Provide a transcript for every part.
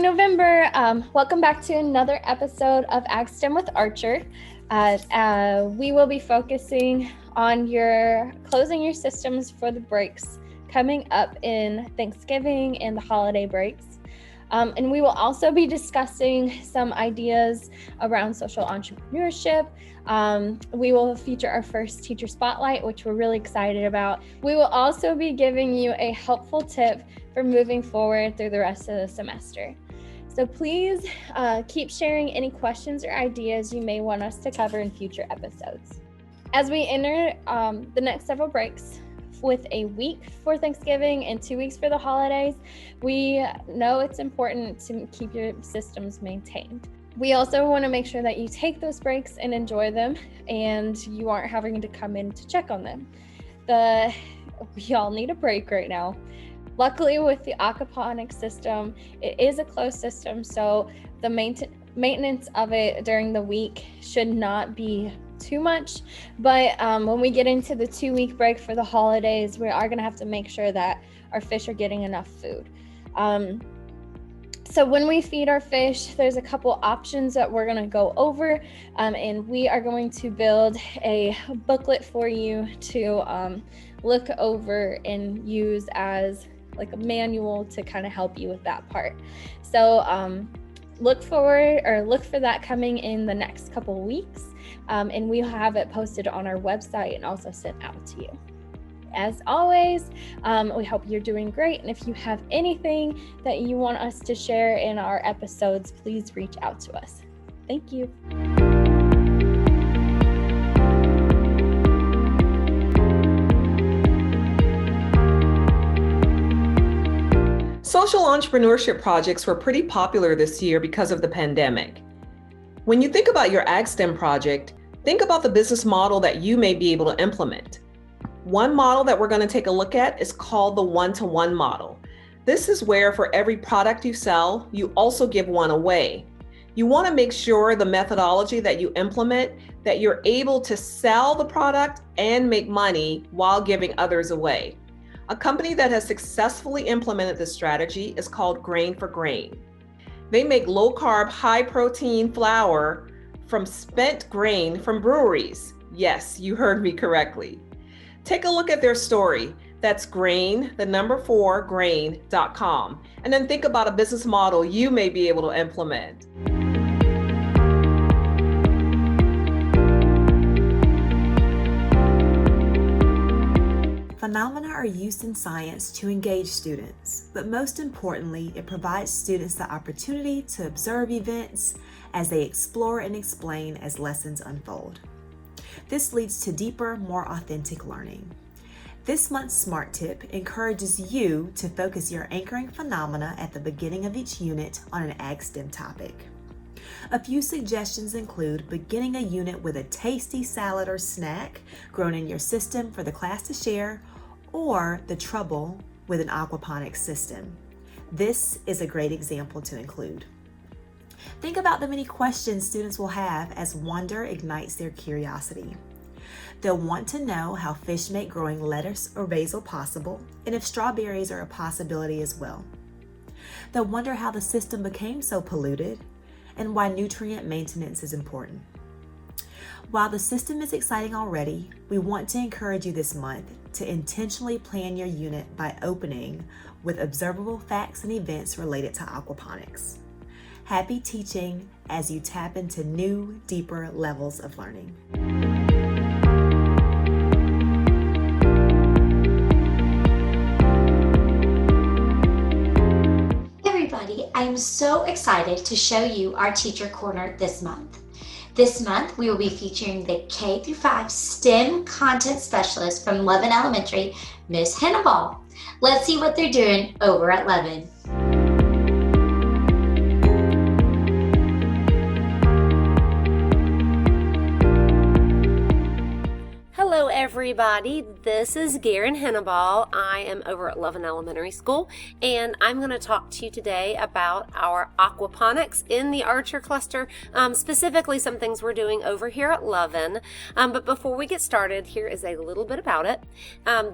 November. Welcome back to another episode of AgSTEM with Archer. We will be focusing on closing your systems for the breaks coming up in Thanksgiving and the holiday breaks. And we will also be discussing some ideas around social entrepreneurship. We will feature our first teacher spotlight, which we're really excited about. We will also be giving you a helpful tip for moving forward through the rest of the semester. So please keep sharing any questions or ideas you may want us to cover in future episodes. As we enter the next several breaks, with a week for Thanksgiving and 2 weeks for the holidays, we know it's important to keep your systems maintained. We also want to make sure that you take those breaks and enjoy them, and you aren't having to come in to check on them. We all need a break right now. Luckily, with the aquaponics system, it is a closed system, so the maintenance of it during the week should not be too much, but when we get into the 2-week break for the holidays, we are going to have to make sure that our fish are getting enough food. So when we feed our fish, there's a couple options that we're going to go over, and we are going to build a booklet for you to look over and use as like a manual to kind of help you with that part. So look for that coming in the next couple weeks. And we'll have it posted on our website and also sent out to you. As always, we hope you're doing great. And if you have anything that you want us to share in our episodes, please reach out to us. Thank you. Social entrepreneurship projects were pretty popular this year because of the pandemic. When you think about your AgSTEM project, think about the business model that you may be able to implement. One model that we're going to take a look at is called the one-to-one model. This is where for every product you sell, you also give one away. You want to make sure the methodology that you implement, that you're able to sell the product and make money while giving others away. A company that has successfully implemented this strategy is called Grain for Grain. They make low-carb, high-protein flour from spent grain from breweries. Yes, you heard me correctly. Take a look at their story. That's grain, 4, grain.com. And then think about a business model you may be able to implement. Phenomena are used in science to engage students, but most importantly, it provides students the opportunity to observe events as they explore and explain as lessons unfold. This leads to deeper, more authentic learning. This month's Smart Tip encourages you to focus your anchoring phenomena at the beginning of each unit on an AgSTEM topic. A few suggestions include beginning a unit with a tasty salad or snack grown in your system for the class to share, or the trouble with an aquaponics system. This is a great example to include. Think about the many questions students will have as wonder ignites their curiosity. They'll want to know how fish make growing lettuce or basil possible, and if strawberries are a possibility as well. They'll wonder how the system became so polluted, and why nutrient maintenance is important. While the system is exciting already, we want to encourage you this month to intentionally plan your unit by opening with observable facts and events related to aquaponics. Happy teaching as you tap into new, deeper levels of learning. Hey everybody, I am so excited to show you our Teacher Corner this month. This month, we will be featuring the K-5 STEM content specialist from Lovin Elementary, Miss Hannibal. Let's see what they're doing over at Lovin. everybody. This is Garen Henneball. I am over at Lovin Elementary School, and I'm going to talk to you today about our aquaponics in the Archer cluster, specifically some things we're doing over here at Lovin. But before we get started, here is a little bit about it.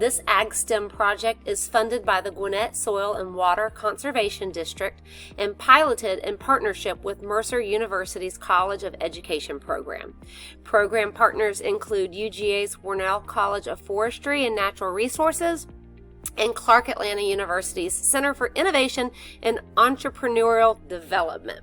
This AgSTEM project is funded by the Gwinnett Soil and Water Conservation District and piloted in partnership with Mercer University's College of Education program. Program partners include UGA's Warnell College of Forestry and Natural Resources and Clark Atlanta University's Center for Innovation and Entrepreneurial Development.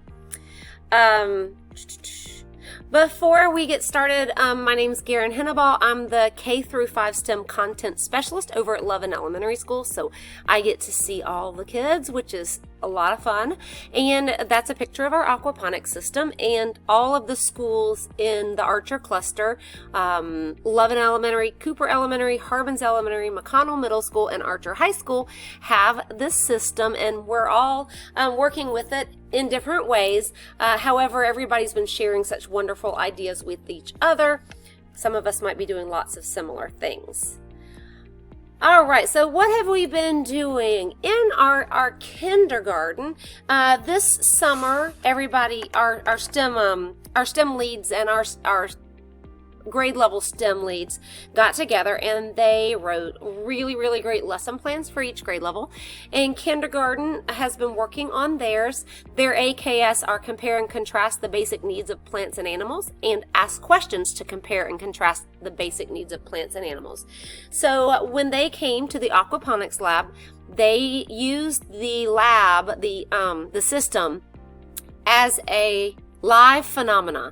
Before we get started, my name's Garen Henneball. I'm the K-5 STEM content specialist over at Lovin Elementary School, so I get to see all the kids, which is a lot of fun. And that's a picture of our aquaponics system, and all of the schools in the Archer cluster, Lovin Elementary, Cooper Elementary, Harbins Elementary, McConnell Middle School, and Archer High School have this system, and we're all working with it in different ways. However, everybody's been sharing such wonderful ideas with each other. Some of us might be doing lots of similar things. All right, so what have we been doing in our kindergarten? This summer, everybody, our STEM leads and our grade level STEM leads got together and they wrote really great lesson plans for each grade level. And kindergarten has been working on theirs. Their AKS are compare and contrast the basic needs of plants and animals and ask questions to compare and contrast the basic needs of plants and animals. So when they came to the aquaponics lab, they used the lab, the system, as a live phenomena.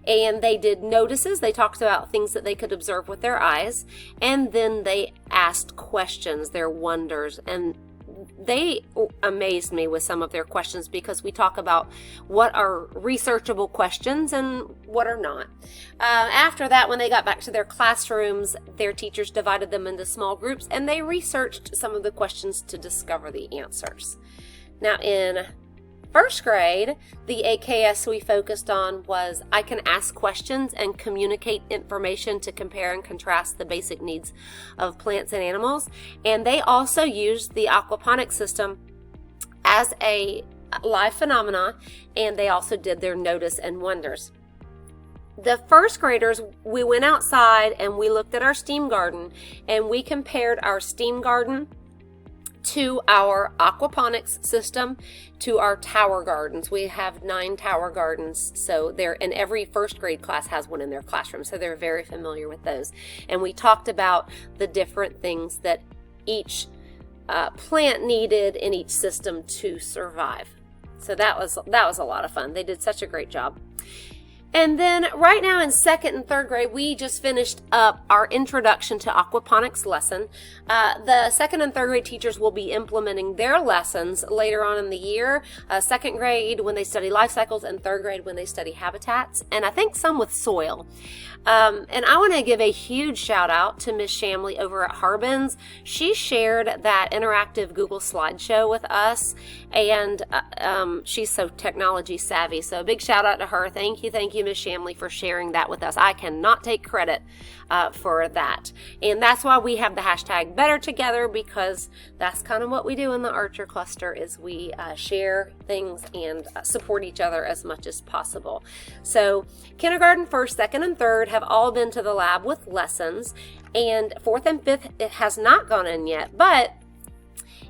And they did notices, they talked about things that they could observe with their eyes, and then they asked questions, their wonders, and they amazed me with some of their questions because we talk about what are researchable questions and what are not. After that, when they got back to their classrooms, their teachers divided them into small groups and they researched some of the questions to discover the answers. Now in first grade, the AKS we focused on was I can ask questions and communicate information to compare and contrast the basic needs of plants and animals. And they also used the aquaponics system as a live phenomena, and they also did their notice and wonders. The first graders, we went outside and we looked at our steam garden and we compared our steam garden to our aquaponics system, to our tower gardens. We have 9 tower gardens, so and every first grade class has one in their classroom, so they're very familiar with those. And we talked about the different things that each plant needed in each system to survive. So that was a lot of fun. They did such a great job. And then right now in second and third grade, we just finished up our introduction to aquaponics lesson. The second and third grade teachers will be implementing their lessons later on in the year. Second grade when they study life cycles, and third grade when they study habitats, and I think some with soil. And I want to give a huge shout out to Miss Shamley over at Harbins. She shared that interactive Google slideshow with us, and she's so technology savvy. So a big shout out to her. Thank you, Miss Shamley, for sharing that with us. I cannot take credit for that. And that's why we have the hashtag Better Together, because that's kind of what we do in the Archer cluster is we share things and support each other as much as possible. So kindergarten, first, second, and third have all been to the lab with lessons, and fourth and fifth, it has not gone in yet, but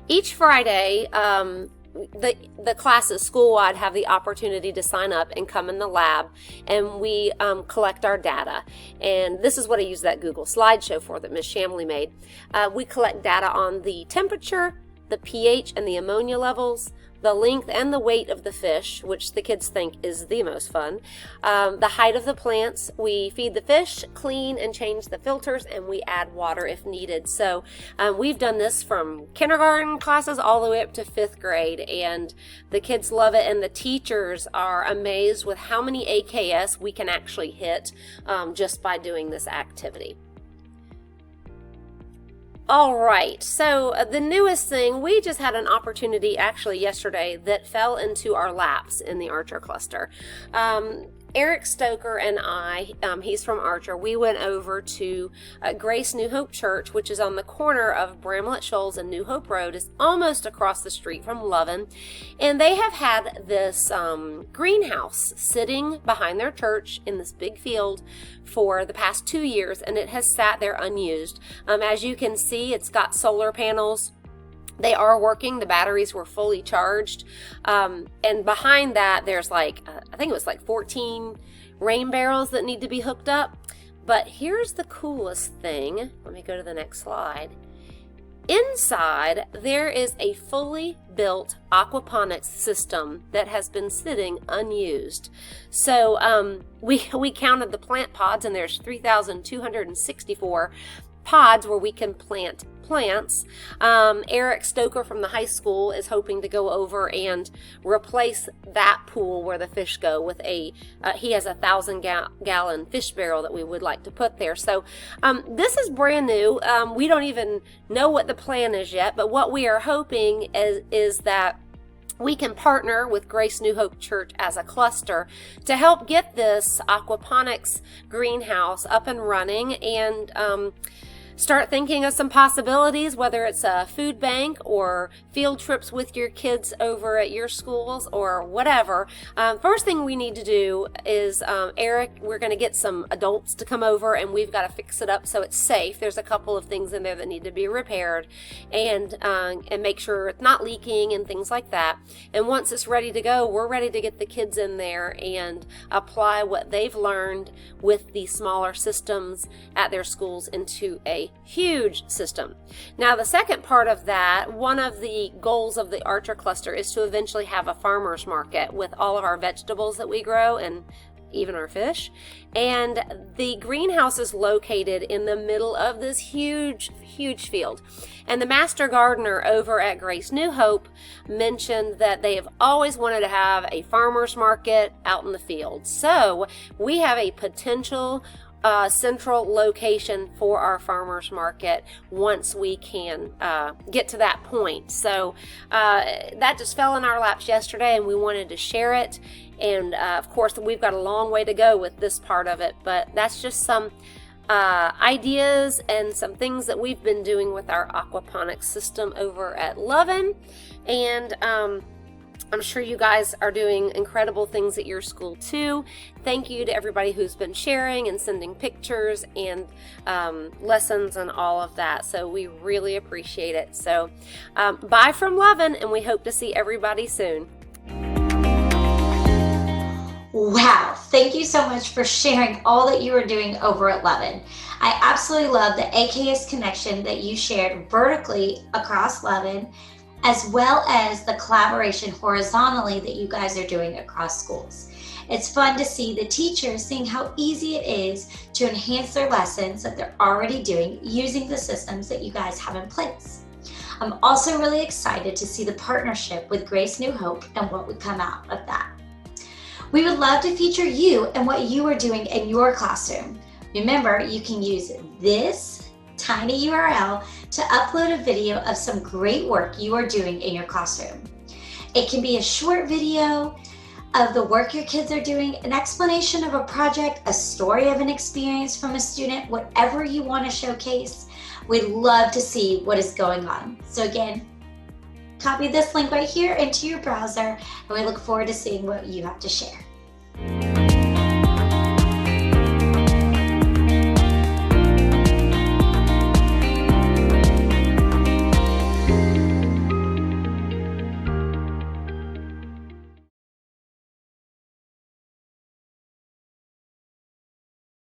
each Friday, the classes school-wide have the opportunity to sign up and come in the lab, and we collect our data. And this is what I use that Google slideshow for that Ms. Shamley made. We collect data on the temperature, the pH and the ammonia levels, the length and the weight of the fish, which the kids think is the most fun, the height of the plants. We feed the fish, clean and change the filters, and we add water if needed. So we've done this from kindergarten classes all the way up to fifth grade, and the kids love it, and the teachers are amazed with how many AKS we can actually hit just by doing this activity. All right, so the newest thing, we just had an opportunity actually yesterday that fell into our laps in the Archer cluster. Eric Stoker and I, he's from Archer, we went over to Grace New Hope Church, which is on the corner of Bramlett Shoals and New Hope Road. It's almost across the street from Lovin. And they have had this greenhouse sitting behind their church in this big field for the past 2 years, and it has sat there unused. As you can see, it's got solar panels. They are working. The batteries were fully charged. And behind that, there's like, I think it was like 14 rain barrels that need to be hooked up. But here's the coolest thing. Let me go to the next slide. Inside, there is a fully built aquaponics system that has been sitting unused. So we counted the plant pods, and there's 3,264 pods where we can plant plants. Eric Stoker from the high school is hoping to go over and replace that pool where the fish go with he has a 1,000-gallon fish barrel that we would like to put there. So this is brand new. We don't even know what the plan is yet, but what we are hoping is that we can partner with Grace New Hope Church as a cluster to help get this aquaponics greenhouse up and running, and start thinking of some possibilities, whether it's a food bank or field trips with your kids over at your schools or whatever. First thing we need to do is, Eric, we're going to get some adults to come over, and we've got to fix it up so it's safe. There's a couple of things in there that need to be repaired, and make sure it's not leaking and things like that. And once it's ready to go, we're ready to get the kids in there and apply what they've learned with the smaller systems at their schools into a huge system. Now, the second part of that, one of the goals of the Archer cluster is to eventually have a farmer's market with all of our vegetables that we grow and even our fish. And the greenhouse is located in the middle of this huge field. And the master gardener over at Grace New Hope mentioned that they have always wanted to have a farmer's market out in the field. So we have a potential central location for our farmers market once we can get to that point. So that just fell in our laps yesterday, and we wanted to share it. And of course, we've got a long way to go with this part of it, but that's just some ideas and some things that we've been doing with our aquaponics system over at Lovin. And I'm sure you guys are doing incredible things at your school too. Thank you to everybody who's been sharing and sending pictures and lessons and all of that. So we really appreciate it. So bye from Lovin, and we hope to see everybody soon. Wow, thank you so much for sharing all that you are doing over at Lovin. I absolutely love the AKS connection that you shared vertically across Lovin, as well as the collaboration horizontally that you guys are doing across schools. It's fun to see the teachers seeing how easy it is to enhance their lessons that they're already doing using the systems that you guys have in place. I'm also really excited to see the partnership with Grace New Hope and what would come out of that. We would love to feature you and what you are doing in your classroom. Remember, you can use this tiny URL to upload a video of some great work you are doing in your classroom. It can be a short video of the work your kids are doing, an explanation of a project, a story of an experience from a student, whatever you want to showcase. We'd love to see what is going on. So again, copy this link right here into your browser, and we look forward to seeing what you have to share.